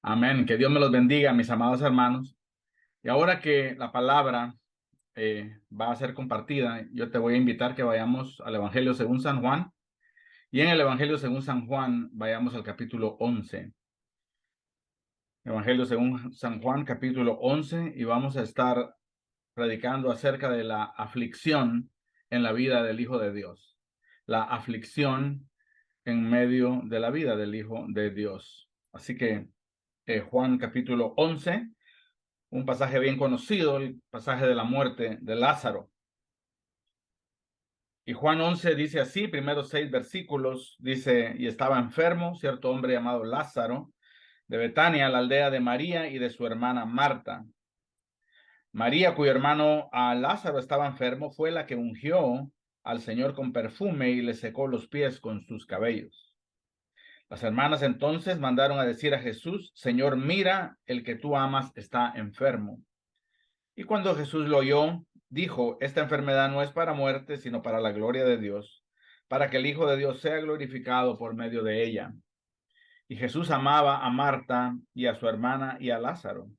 Amén. Que Dios me los bendiga, mis amados hermanos. Y ahora que la palabra va a ser compartida, yo te voy a invitar que vayamos al Evangelio según San Juan. Y en el Evangelio según San Juan, vayamos al capítulo 11. Evangelio según San Juan, capítulo 11, y vamos a estar predicando acerca de la aflicción en la vida del Hijo de Dios. La aflicción en medio de la vida del Hijo de Dios. Así que Juan capítulo 11. Un pasaje bien conocido, el pasaje de la muerte de Lázaro. Y Juan 11 dice así, primeros 6 versículos, dice, y estaba enfermo cierto hombre llamado Lázaro, de Betania, la aldea de María y de su hermana Marta. María, cuyo hermano Lázaro estaba enfermo, fue la que ungió al Señor con perfume y le secó los pies con sus cabellos. Las hermanas entonces mandaron a decir a Jesús, Señor, mira, el que tú amas está enfermo. Y cuando Jesús lo oyó, dijo, esta enfermedad no es para muerte, sino para la gloria de Dios, para que el Hijo de Dios sea glorificado por medio de ella. Y Jesús amaba a Marta y a su hermana y a Lázaro.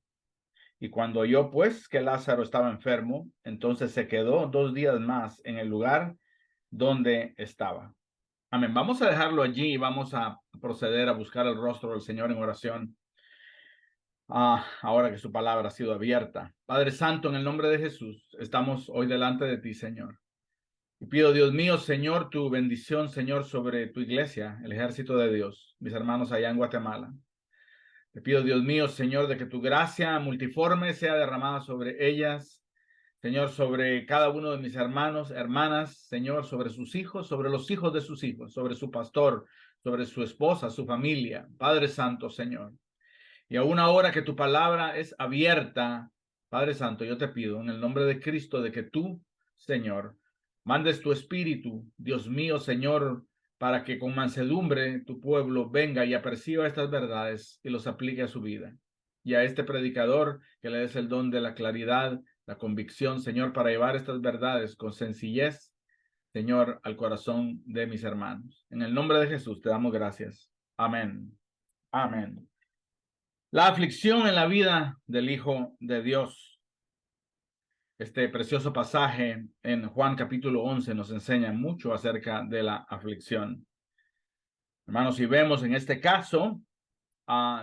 Y cuando oyó pues que Lázaro estaba enfermo, entonces se quedó 2 días más en el lugar donde estaba. Amén. Vamos a dejarlo allí y vamos a proceder a buscar el rostro del Señor en oración. Ahora que su palabra ha sido abierta. Padre Santo, en el nombre de Jesús, estamos hoy delante de ti, Señor. Y pido, Dios mío, Señor, tu bendición, Señor, sobre tu iglesia, el ejército de Dios, mis hermanos allá en Guatemala. Te pido, Dios mío, Señor, de que tu gracia multiforme sea derramada sobre ellas, Señor, sobre cada uno de mis hermanos, hermanas, Señor, sobre sus hijos, sobre los hijos de sus hijos, sobre su pastor, sobre su esposa, su familia. Padre Santo, Señor. Y aún ahora que tu palabra es abierta, Padre Santo, yo te pido en el nombre de Cristo de que tú, Señor, mandes tu espíritu, Dios mío, Señor, para que con mansedumbre tu pueblo venga y aperciba estas verdades y los aplique a su vida. Y a este predicador que le des el don de la claridad, la convicción, Señor, para llevar estas verdades con sencillez, Señor, al corazón de mis hermanos. En el nombre de Jesús te damos gracias. Amén. Amén. La aflicción en la vida del Hijo de Dios. Este precioso pasaje en Juan capítulo 11 nos enseña mucho acerca de la aflicción. Hermanos, si vemos en este caso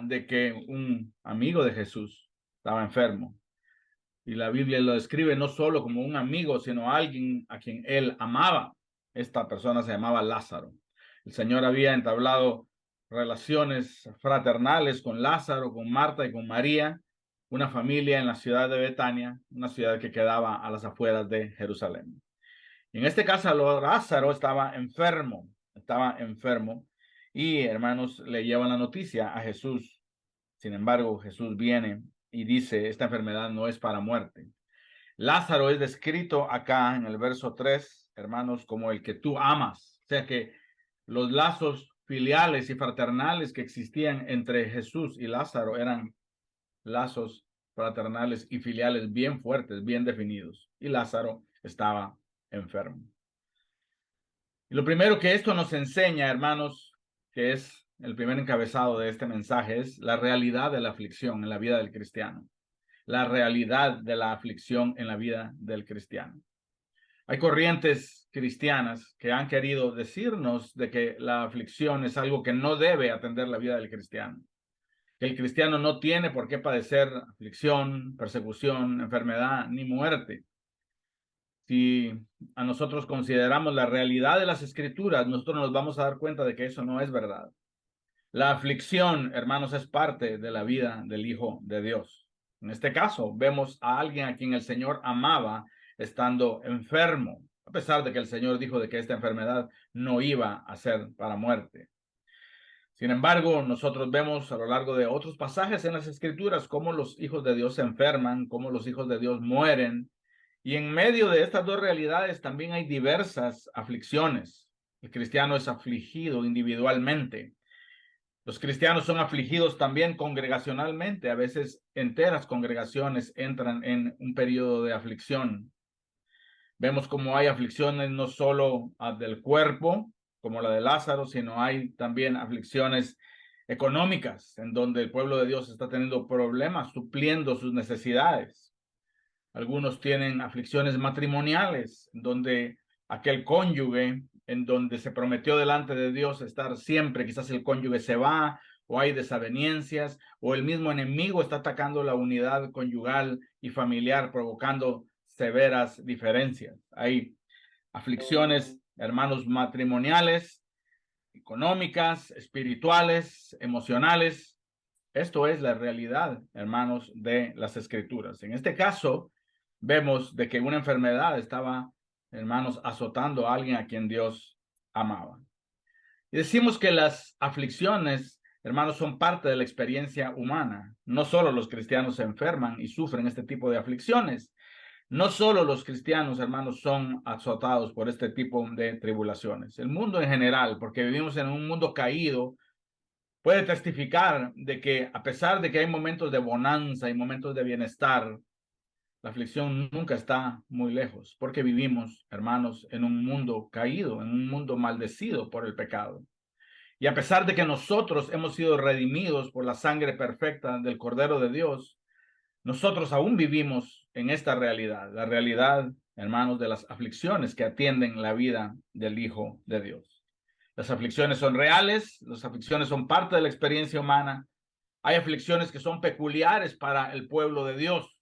de que un amigo de Jesús estaba enfermo, y la Biblia lo describe no solo como un amigo, sino alguien a quien él amaba. Esta persona se llamaba Lázaro. El Señor había entablado relaciones fraternales con Lázaro, con Marta y con María, una familia en la ciudad de Betania, una ciudad que quedaba a las afueras de Jerusalén. En este caso, Lázaro estaba enfermo, y hermanos le llevan la noticia a Jesús. Sin embargo, Jesús viene y dice, esta enfermedad no es para muerte. Lázaro es descrito acá en el verso 3, hermanos, como el que tú amas. O sea que los lazos filiales y fraternales que existían entre Jesús y Lázaro eran lazos fraternales y filiales bien fuertes, bien definidos. Y Lázaro estaba enfermo. Y lo primero que esto nos enseña, hermanos, que es el primer encabezado de este mensaje, es la realidad de la aflicción en la vida del cristiano. La realidad de la aflicción en la vida del cristiano. Hay corrientes cristianas que han querido decirnos de que la aflicción es algo que no debe atender la vida del cristiano. Que el cristiano no tiene por qué padecer aflicción, persecución, enfermedad ni muerte. Si a nosotros consideramos la realidad de las escrituras, nosotros nos vamos a dar cuenta de que eso no es verdad. La aflicción, hermanos, es parte de la vida del Hijo de Dios. En este caso, vemos a alguien a quien el Señor amaba estando enfermo, a pesar de que el Señor dijo de que esta enfermedad no iba a ser para muerte. Sin embargo, nosotros vemos a lo largo de otros pasajes en las Escrituras cómo los hijos de Dios se enferman, cómo los hijos de Dios mueren. Y en medio de estas dos realidades también hay diversas aflicciones. El cristiano es afligido individualmente. Los cristianos son afligidos también congregacionalmente. A veces enteras congregaciones entran en un periodo de aflicción. Vemos como hay aflicciones no solo del cuerpo, como la de Lázaro, sino hay también aflicciones económicas, en donde el pueblo de Dios está teniendo problemas supliendo sus necesidades. Algunos tienen aflicciones matrimoniales, donde aquel cónyuge, en donde se prometió delante de Dios estar siempre, quizás el cónyuge se va, o hay desavenencias, o el mismo enemigo está atacando la unidad conyugal y familiar, provocando severas diferencias. Hay aflicciones, hermanos, matrimoniales, económicas, espirituales, emocionales. Esto es la realidad, hermanos, de las Escrituras. En este caso, vemos de que una enfermedad estaba, hermanos, azotando a alguien a quien Dios amaba. Y decimos que las aflicciones, hermanos, son parte de la experiencia humana. No solo los cristianos se enferman y sufren este tipo de aflicciones. No solo los cristianos, hermanos, son azotados por este tipo de tribulaciones. El mundo en general, porque vivimos en un mundo caído, puede testificar de que a pesar de que hay momentos de bonanza y momentos de bienestar, la aflicción nunca está muy lejos, porque vivimos, hermanos, en un mundo caído, en un mundo maldecido por el pecado. Y a pesar de que nosotros hemos sido redimidos por la sangre perfecta del Cordero de Dios, nosotros aún vivimos en esta realidad, la realidad, hermanos, de las aflicciones que atienden la vida del Hijo de Dios. Las aflicciones son reales, las aflicciones son parte de la experiencia humana. Hay aflicciones que son peculiares para el pueblo de Dios.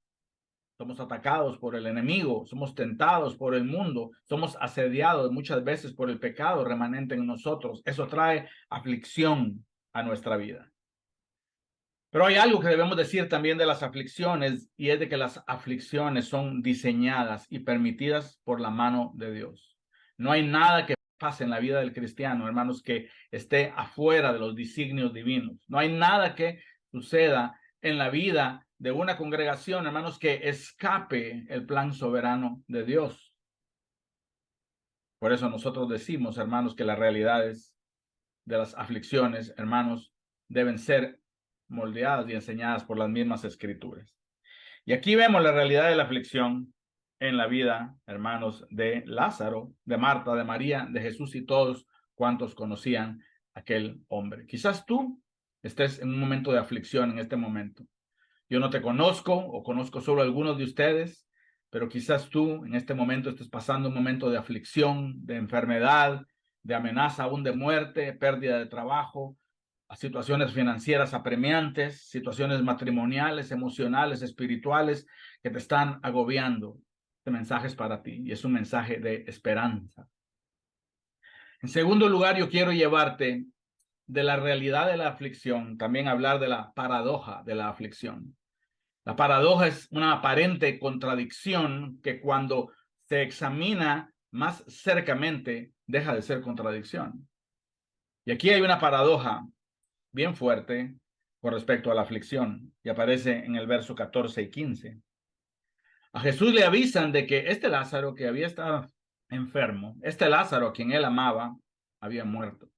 Somos atacados por el enemigo, somos tentados por el mundo, somos asediados muchas veces por el pecado remanente en nosotros. Eso trae aflicción a nuestra vida. Pero hay algo que debemos decir también de las aflicciones, y es de que las aflicciones son diseñadas y permitidas por la mano de Dios. No hay nada que pase en la vida del cristiano, hermanos, que esté afuera de los designios divinos. No hay nada que suceda en la vida de una congregación, hermanos, que escape el plan soberano de Dios. Por eso nosotros decimos, hermanos, que las realidades de las aflicciones, hermanos, deben ser moldeadas y enseñadas por las mismas Escrituras. Y aquí vemos la realidad de la aflicción en la vida, hermanos, de Lázaro, de Marta, de María, de Jesús y todos cuantos conocían a aquel hombre. Quizás tú estés en un momento de aflicción en este momento. Yo no te conozco o conozco solo a algunos de ustedes, pero quizás tú en este momento estés pasando un momento de aflicción, de enfermedad, de amenaza aún de muerte, pérdida de trabajo, a situaciones financieras apremiantes, situaciones matrimoniales, emocionales, espirituales que te están agobiando. Este mensaje es para ti y es un mensaje de esperanza. En segundo lugar, yo quiero llevarte de la realidad de la aflicción, también hablar de la paradoja de la aflicción. La paradoja es una aparente contradicción que cuando se examina más cercamente deja de ser contradicción. Y aquí hay una paradoja bien fuerte con respecto a la aflicción y aparece en el verso 14 y 15. A Jesús le avisan de que este Lázaro que había estado enfermo, este Lázaro a quien él amaba, había muerto.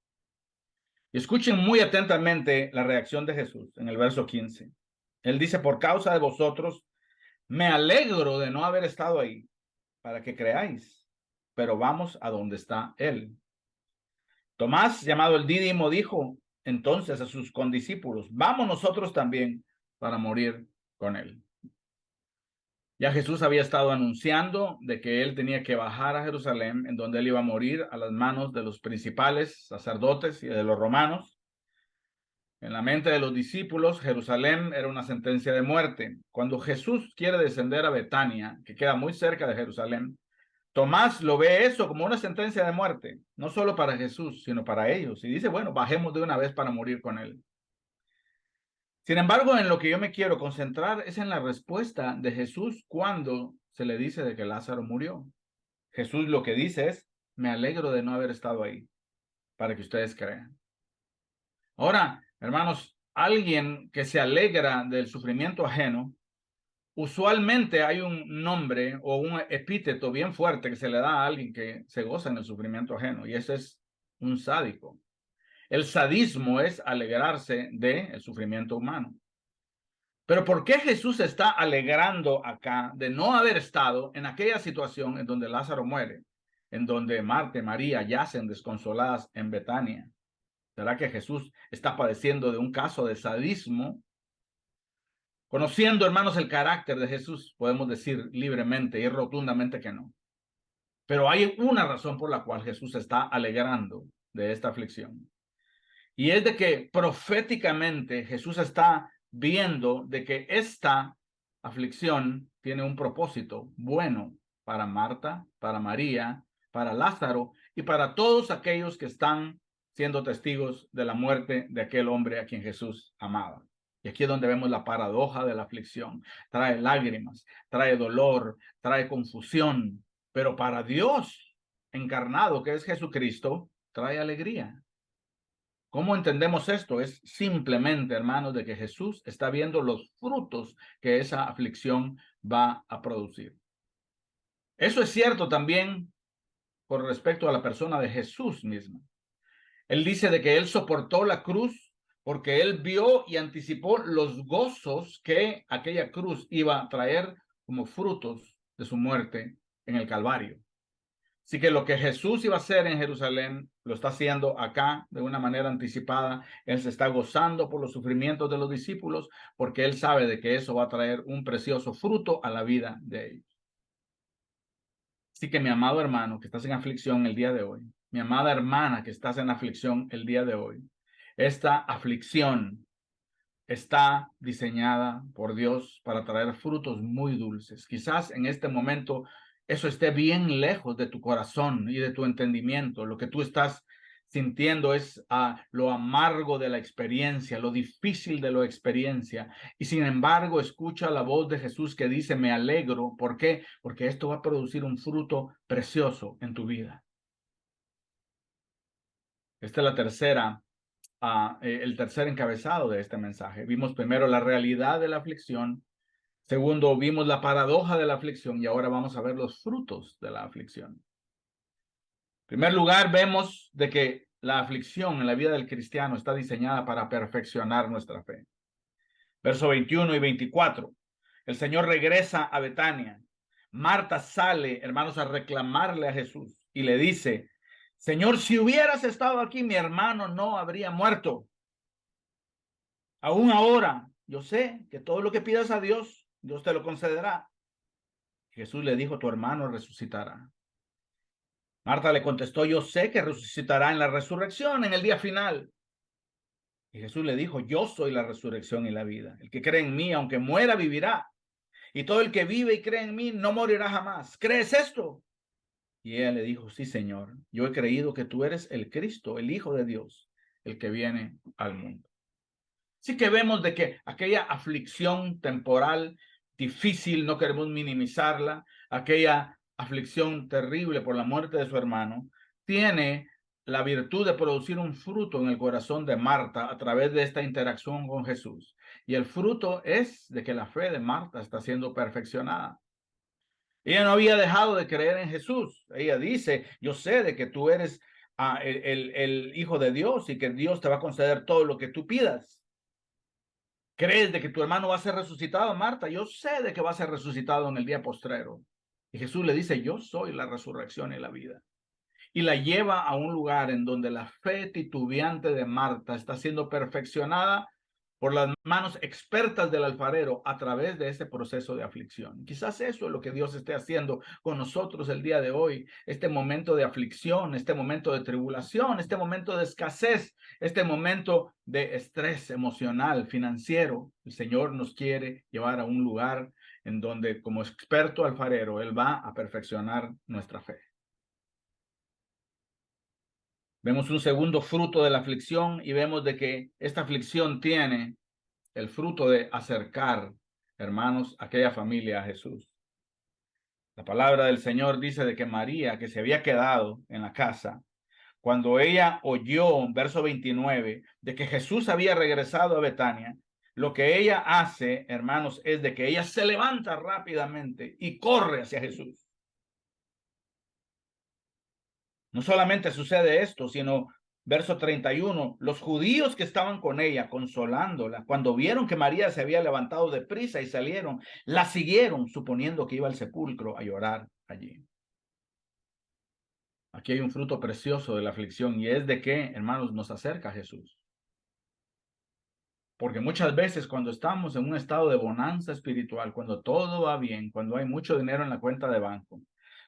Y escuchen muy atentamente la reacción de Jesús en el verso 15. Él dice, por causa de vosotros, me alegro de no haber estado ahí para que creáis, pero vamos a donde está él. Tomás, llamado el Dídimo, dijo entonces a sus condiscípulos, vamos nosotros también para morir con él. Ya Jesús había estado anunciando de que él tenía que bajar a Jerusalén, en donde él iba a morir a las manos de los principales sacerdotes y de los romanos. En la mente de los discípulos, Jerusalén era una sentencia de muerte. Cuando Jesús quiere descender a Betania, que queda muy cerca de Jerusalén, Tomás lo ve eso como una sentencia de muerte, no solo para Jesús, sino para ellos. Y dice, bueno, bajemos de una vez para morir con él. Sin embargo, en lo que yo me quiero concentrar es en la respuesta de Jesús cuando se le dice de que Lázaro murió. Jesús lo que dice es, me alegro de no haber estado ahí, para que ustedes crean. Ahora, hermanos, alguien que se alegra del sufrimiento ajeno, usualmente hay un nombre o un epíteto bien fuerte que se le da a alguien que se goza en el sufrimiento ajeno, y ese es un sádico. El sadismo es alegrarse del sufrimiento humano. Pero ¿por qué Jesús se está alegrando acá de no haber estado en aquella situación en donde Lázaro muere, en donde Marta y María yacen desconsoladas en Betania? ¿Será que Jesús está padeciendo de un caso de sadismo? Conociendo, hermanos, el carácter de Jesús, podemos decir libremente y rotundamente que no. Pero hay una razón por la cual Jesús está alegrando de esta aflicción. Y es de que proféticamente Jesús está viendo de que esta aflicción tiene un propósito bueno para Marta, para María, para Lázaro y para todos aquellos que están siendo testigos de la muerte de aquel hombre a quien Jesús amaba. Y aquí es donde vemos la paradoja de la aflicción. Trae lágrimas, trae dolor, trae confusión, pero para Dios encarnado, que es Jesucristo, trae alegría. ¿Cómo entendemos esto? Es simplemente, hermanos, de que Jesús está viendo los frutos que esa aflicción va a producir. Eso es cierto también con respecto a la persona de Jesús misma. Él dice de que él soportó la cruz porque él vio y anticipó los gozos que aquella cruz iba a traer como frutos de su muerte en el Calvario. Así que lo que Jesús iba a hacer en Jerusalén, lo está haciendo acá de una manera anticipada. Él se está gozando por los sufrimientos de los discípulos porque él sabe de que eso va a traer un precioso fruto a la vida de ellos. Así que mi amado hermano que estás en aflicción el día de hoy, mi amada hermana que estás en aflicción el día de hoy, esta aflicción está diseñada por Dios para traer frutos muy dulces. Quizás en este momento eso esté bien lejos de tu corazón y de tu entendimiento. Lo que tú estás sintiendo es lo amargo de la experiencia, lo difícil de la experiencia. Y sin embargo, escucha la voz de Jesús que dice, me alegro. ¿Por qué? Porque esto va a producir un fruto precioso en tu vida. Esta es la tercera el tercer encabezado de este mensaje. Vimos primero la realidad de la aflicción, segundo vimos la paradoja de la aflicción y ahora vamos a ver los frutos de la aflicción. En primer lugar, vemos de que la aflicción en la vida del cristiano está diseñada para perfeccionar nuestra fe. Verso 21 y 24. El Señor regresa a Betania. Marta sale, hermanos, a reclamarle a Jesús y le dice, Señor, si hubieras estado aquí, mi hermano no habría muerto. Aún ahora, yo sé que todo lo que pidas a Dios, Dios te lo concederá. Jesús le dijo, tu hermano resucitará. Marta le contestó, yo sé que resucitará en la resurrección, en el día final. Y Jesús le dijo, yo soy la resurrección y la vida. El que cree en mí, aunque muera, vivirá. Y todo el que vive y cree en mí, no morirá jamás. ¿Crees esto? Y ella le dijo, sí, Señor, yo he creído que tú eres el Cristo, el Hijo de Dios, el que viene al mundo. Sí que vemos de que aquella aflicción temporal difícil, no queremos minimizarla, aquella aflicción terrible por la muerte de su hermano, tiene la virtud de producir un fruto en el corazón de Marta a través de esta interacción con Jesús. Y el fruto es de que la fe de Marta está siendo perfeccionada. Ella no había dejado de creer en Jesús. Ella dice, yo sé de que tú eres el Hijo de Dios y que Dios te va a conceder todo lo que tú pidas. ¿Crees de que tu hermano va a ser resucitado, Marta? Yo sé de que va a ser resucitado en el día postrero. Y Jesús le dice, yo soy la resurrección y la vida. Y la lleva a un lugar en donde la fe titubeante de Marta está siendo perfeccionada por las manos expertas del alfarero a través de este proceso de aflicción. Quizás eso es lo que Dios esté haciendo con nosotros el día de hoy, este momento de aflicción, este momento de tribulación, este momento de escasez, este momento de estrés emocional, financiero. El Señor nos quiere llevar a un lugar en donde como experto alfarero, Él va a perfeccionar nuestra fe. Vemos un segundo fruto de la aflicción y vemos de que esta aflicción tiene el fruto de acercar, hermanos, a aquella familia a Jesús. La palabra del Señor dice de que María, que se había quedado en la casa, cuando ella oyó, verso 29, de que Jesús había regresado a Betania, lo que ella hace, hermanos, es de que ella se levanta rápidamente y corre hacia Jesús. No solamente sucede esto, sino verso 31, los judíos que estaban con ella, consolándola, cuando vieron que María se había levantado de prisa y salieron, la siguieron, suponiendo que iba al sepulcro a llorar allí. Aquí hay un fruto precioso de la aflicción y es de que, hermanos, nos acerca a Jesús. Porque muchas veces cuando estamos en un estado de bonanza espiritual, cuando todo va bien, cuando hay mucho dinero en la cuenta de banco,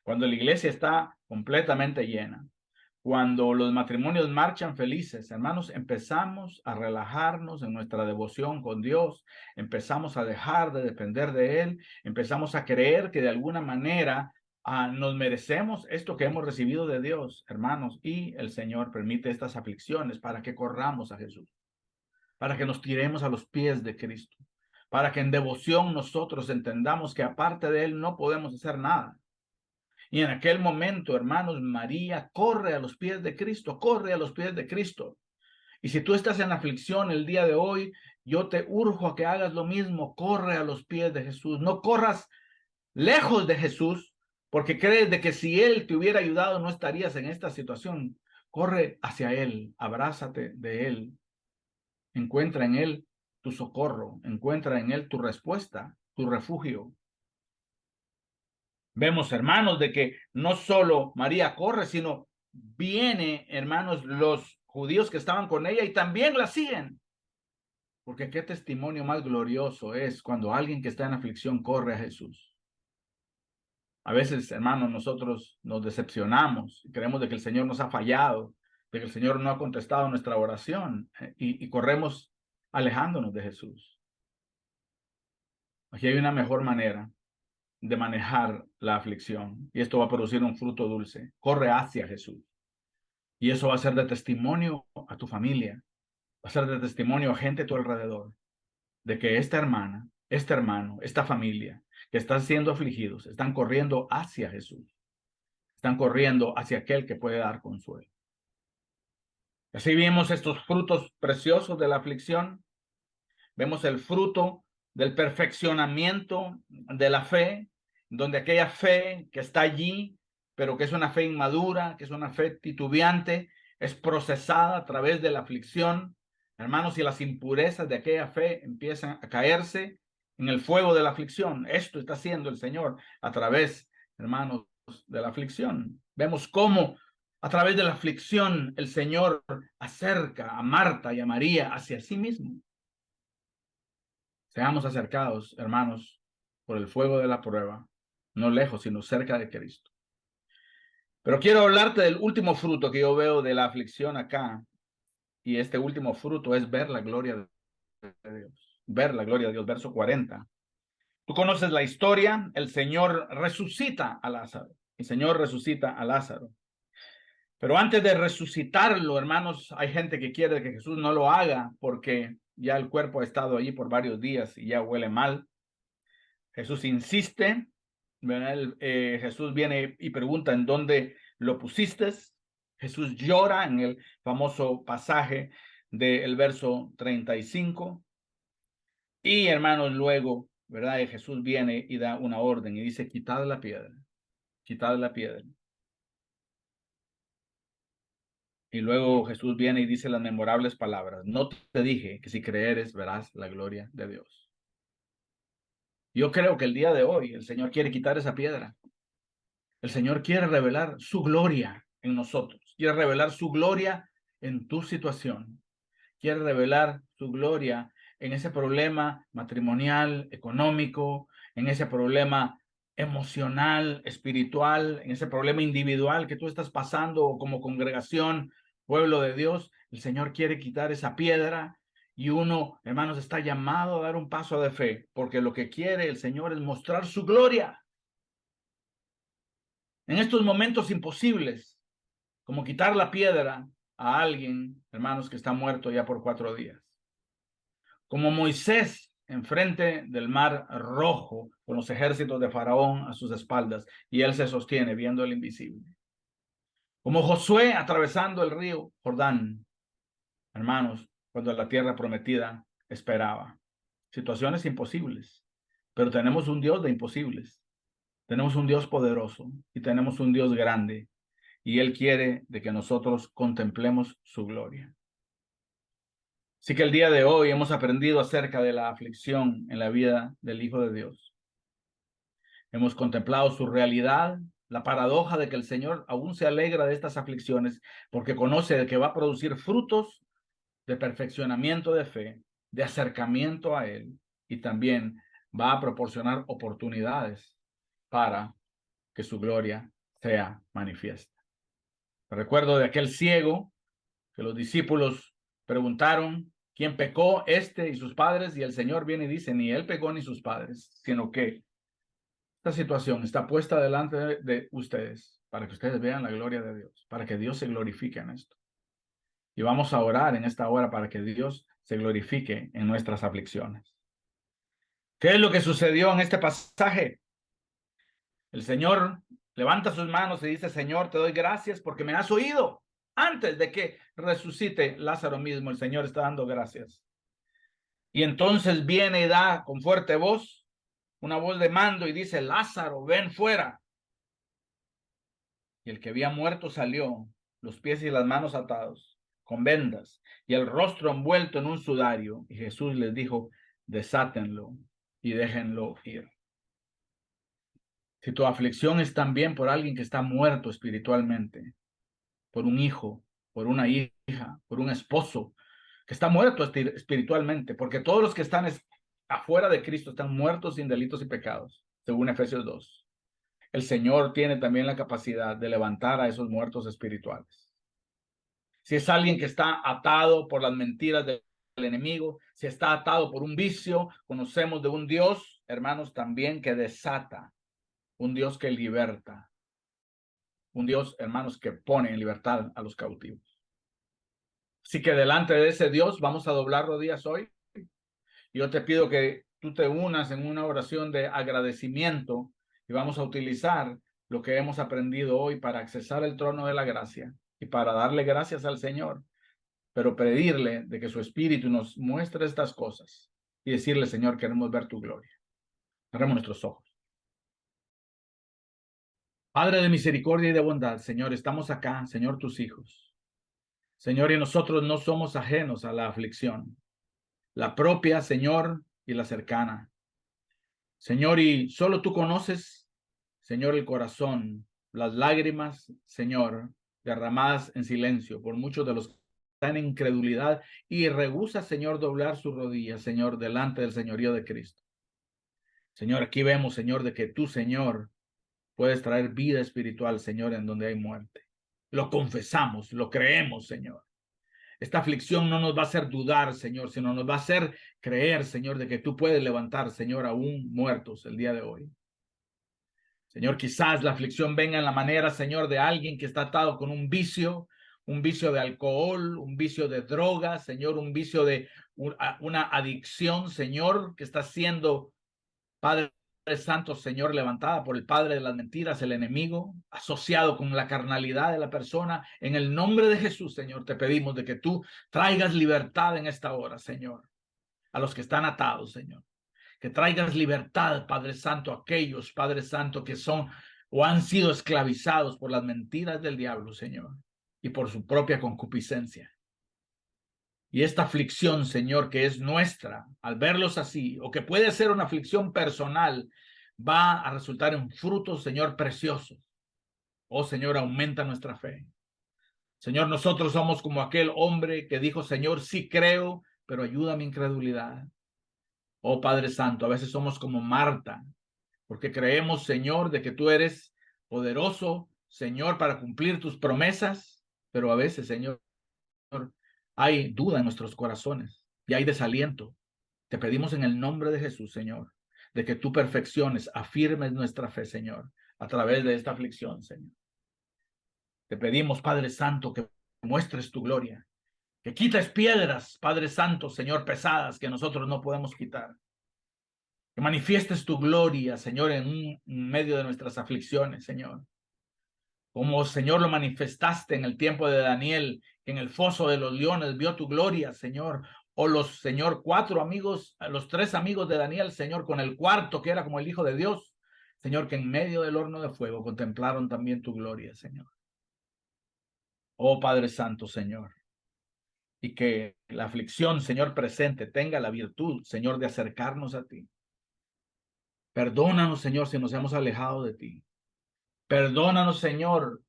cuando la iglesia está completamente llena, cuando los matrimonios marchan felices, hermanos, empezamos a relajarnos en nuestra devoción con Dios, empezamos a dejar de depender de Él, empezamos a creer que de alguna manera nos merecemos esto que hemos recibido de Dios, hermanos, y el Señor permite estas aflicciones para que corramos a Jesús, para que nos tiremos a los pies de Cristo, para que en devoción nosotros entendamos que aparte de Él no podemos hacer nada. Y en aquel momento, hermanos, María corre a los pies de Cristo, corre a los pies de Cristo. Y si tú estás en aflicción el día de hoy, yo te urjo a que hagas lo mismo, corre a los pies de Jesús. No corras lejos de Jesús, porque crees de que si Él te hubiera ayudado no estarías en esta situación. Corre hacia Él, abrázate de Él, encuentra en Él tu socorro, encuentra en Él tu respuesta, tu refugio. Vemos, hermanos, de que no solo María corre, sino viene, hermanos, los judíos que estaban con ella y también la siguen. Porque qué testimonio más glorioso es cuando alguien que está en aflicción corre a Jesús. A veces, hermanos, nosotros nos decepcionamos y creemos de que el Señor nos ha fallado, de que el Señor no ha contestado nuestra oración y corremos alejándonos de Jesús. Aquí hay una mejor manera de manejar la aflicción y esto va a producir un fruto dulce. Corre hacia Jesús y eso va a ser de testimonio a tu familia, va a ser de testimonio a gente a tu alrededor de que esta hermana, este hermano, esta familia que están siendo afligidos están corriendo hacia Jesús, están corriendo hacia aquel que puede dar consuelo. Así vimos estos frutos preciosos de la aflicción, vemos el fruto del perfeccionamiento de la fe, donde aquella fe que está allí, pero que es una fe inmadura, que es una fe titubeante, es procesada a través de la aflicción. Hermanos, y las impurezas de aquella fe empiezan a caerse en el fuego de la aflicción. Esto está haciendo el Señor a través, hermanos, de la aflicción. Vemos cómo a través de la aflicción el Señor acerca a Marta y a María hacia sí mismo. Seamos acercados, hermanos, por el fuego de la prueba, no lejos, sino cerca de Cristo. Pero quiero hablarte del último fruto que yo veo de la aflicción acá. Y este último fruto es ver la gloria de Dios. Ver la gloria de Dios, verso 40. Tú conoces la historia, el Señor resucita a Lázaro. El Señor resucita a Lázaro. Pero antes de resucitarlo, hermanos, hay gente que quiere que Jesús no lo haga porque ya el cuerpo ha estado allí por varios días y ya huele mal. Jesús insiste, Jesús viene y pregunta en dónde lo pusiste. Jesús llora en el famoso pasaje del verso 35. Y hermanos, luego, ¿verdad? Jesús viene y da una orden y dice, quitad la piedra, quitad la piedra. Y luego Jesús viene y dice las memorables palabras, no te dije que si creeres verás la gloria de Dios. Yo creo que el día de hoy el Señor quiere quitar esa piedra. El Señor quiere revelar su gloria en nosotros, quiere revelar su gloria en tu situación, quiere revelar su gloria en ese problema matrimonial, económico, en ese problema emocional, espiritual, en ese problema individual que tú estás pasando como congregación, pueblo de Dios. El Señor quiere quitar esa piedra y uno, hermanos, está llamado a dar un paso de fe, porque lo que quiere el Señor es mostrar su gloria. En estos momentos imposibles, como quitar la piedra a alguien, hermanos, que está muerto ya por 4 días. Como Moisés enfrente del mar rojo con los ejércitos de Faraón a sus espaldas y él se sostiene viendo el invisible. Como Josué atravesando el río Jordán, hermanos, cuando la tierra prometida esperaba. Situaciones imposibles, pero tenemos un Dios de imposibles. Tenemos un Dios poderoso y tenemos un Dios grande y Él quiere de que nosotros contemplemos su gloria. Así que el día de hoy hemos aprendido acerca de la aflicción en la vida del Hijo de Dios. Hemos contemplado su realidad, la paradoja de que el Señor aún se alegra de estas aflicciones porque conoce que va a producir frutos de perfeccionamiento de fe, de acercamiento a Él, y también va a proporcionar oportunidades para que su gloria sea manifiesta. Recuerdo de aquel ciego que los discípulos preguntaron quién pecó, este y sus padres, y el Señor viene y dice, ni él pecó ni sus padres, sino que esta situación está puesta delante de ustedes para que ustedes vean la gloria de Dios, para que Dios se glorifique en esto. Y vamos a orar en esta hora para que Dios se glorifique en nuestras aflicciones. ¿Qué es lo que sucedió en este pasaje? El Señor levanta sus manos y dice, Señor, te doy gracias porque me has oído. Antes de que resucite Lázaro mismo, el Señor está dando gracias. Y entonces viene y da con fuerte voz, una voz de mando y dice, Lázaro, ven fuera. Y el que había muerto salió, los pies y las manos atados, con vendas, y el rostro envuelto en un sudario. Y Jesús les dijo, desátenlo y déjenlo ir. Si tu aflicción es también por alguien que está muerto espiritualmente, por un hijo, por una hija, por un esposo, que está muerto espiritualmente, porque todos los que están afuera de Cristo están muertos sin delitos y pecados, según Efesios 2. El Señor tiene también la capacidad de levantar a esos muertos espirituales. Si es alguien que está atado por las mentiras del enemigo, si está atado por un vicio, conocemos de un Dios, hermanos, también que desata, un Dios que liberta, un Dios, hermanos, que pone en libertad a los cautivos. Así que delante de ese Dios vamos a doblar rodillas hoy. Yo te pido que tú te unas en una oración de agradecimiento y vamos a utilizar lo que hemos aprendido hoy para accesar el trono de la gracia y para darle gracias al Señor, pero pedirle de que su Espíritu nos muestre estas cosas y decirle, Señor, queremos ver tu gloria. Cerremos nuestros ojos. Padre de misericordia y de bondad, Señor, estamos acá, Señor, tus hijos. Señor, y nosotros no somos ajenos a la aflicción, la propia, Señor, y la cercana. Señor, y solo tú conoces, Señor, el corazón, las lágrimas, Señor, derramadas en silencio por muchos de los que están en incredulidad y rehúsa, Señor, doblar sus rodillas, Señor, delante del señorío de Cristo. Señor, aquí vemos, Señor, de que tú, Señor, puedes traer vida espiritual, Señor, en donde hay muerte. Lo confesamos, lo creemos, Señor. Esta aflicción no nos va a hacer dudar, Señor, sino nos va a hacer creer, Señor, de que tú puedes levantar, Señor, aún muertos el día de hoy. Señor, quizás la aflicción venga en la manera, Señor, de alguien que está atado con un vicio de alcohol, un vicio de droga, Señor, un vicio de una adicción, Señor, que está siendo, Padre Santo, Señor, levantada por el Padre de las mentiras, el enemigo, asociado con la carnalidad de la persona. En el nombre de Jesús, Señor, te pedimos de que tú traigas libertad en esta hora, Señor, a los que están atados, Señor. Que traigas libertad, Padre Santo, a aquellos, Padre Santo, que son o han sido esclavizados por las mentiras del diablo, Señor, y por su propia concupiscencia. Y esta aflicción, Señor, que es nuestra, al verlos así, o que puede ser una aflicción personal, va a resultar en frutos, Señor, preciosos. Oh, Señor, aumenta nuestra fe. Señor, nosotros somos como aquel hombre que dijo, Señor, sí creo, pero ayuda a mi incredulidad. Oh, Padre Santo, a veces somos como Marta, porque creemos, Señor, de que tú eres poderoso, Señor, para cumplir tus promesas, pero a veces, Señor, hay duda en nuestros corazones y hay desaliento. Te pedimos en el nombre de Jesús, Señor, de que tú perfecciones, afirmes nuestra fe, Señor, a través de esta aflicción, Señor. Te pedimos, Padre Santo, que muestres tu gloria, que quites piedras, Padre Santo, Señor, pesadas que nosotros no podemos quitar. Que manifiestes tu gloria, Señor, en medio de nuestras aflicciones, Señor. Como, Señor, lo manifestaste en el tiempo de Daniel, que en el foso de los leones vio tu gloria, Señor. O los, Señor, los 3 amigos de Daniel, Señor, con el cuarto que era como el Hijo de Dios, Señor, que en medio del horno de fuego contemplaron también tu gloria, Señor. Oh Padre Santo, Señor. Y que la aflicción, Señor, presente tenga la virtud, Señor, de acercarnos a ti. Perdónanos, Señor, si nos hemos alejado de ti. Perdónanos, Señor,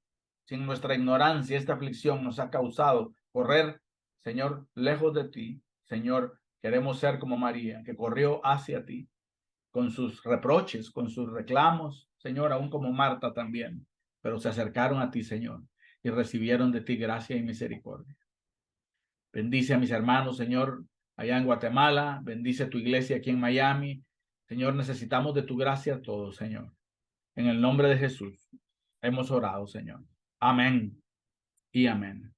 si en nuestra ignorancia esta aflicción nos ha causado correr, Señor, lejos de ti. Señor, queremos ser como María, que corrió hacia ti, con sus reproches, con sus reclamos, Señor, aún como Marta también, pero se acercaron a ti, Señor, y recibieron de ti gracia y misericordia. Bendice a mis hermanos, Señor, allá en Guatemala, bendice tu iglesia aquí en Miami. Señor, necesitamos de tu gracia todos, Señor. En el nombre de Jesús hemos orado, Señor. Amén y amén.